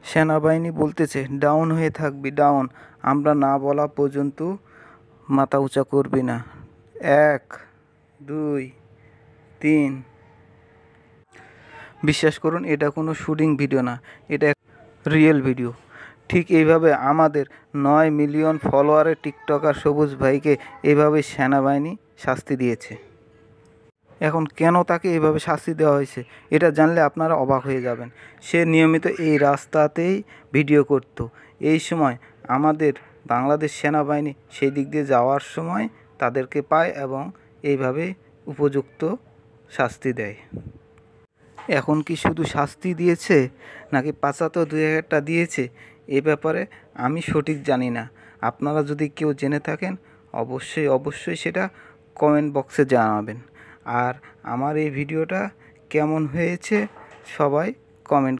সেনাবাহিনী বলতেছে ডাউন হয়ে থাকবি, ডাউন। আমরা না বলা পর্যন্ত মাথা উঁচা করবি না। 1, 2, 3। বিশ্বাস করুন, এটা কোনো শুটিং ভিডিও না, এটা রিয়েল ভিডিও। ঠিক এইভাবে আমাদের 9 মিলিয়ন ফলোয়ারের টিকটকার সবুজ ভাইকে এইভাবে সেনাবাহিনী শাস্তি দিয়েছে। এখন কেন তাকে এইভাবে শাস্তি দেওয়া হয়েছে এটা জানলে আপনারা অবাক হয়ে যাবেন। সে নিয়মিত এই রাস্তাতেই ভিডিও করত। এই সময় আমাদের বাংলাদেশ সেনাবাহিনী সেই দিক দিয়ে যাওয়ার সময় তাদেরকে পায় এবং এইভাবে উপযুক্ত শাস্তি দেয়। এখন কি শুধু শাস্তি দিয়েছে নাকি 75,000 দিয়েছে এ ব্যাপারে আমি সঠিক জানি না। আপনারা যদি কেউ জেনে থাকেন অবশ্যই সেটা কমেন্ট বক্সে জানাবেন। আর আমার এই ভিডিওটা কেমন হয়েছে সবাই কমেন্ট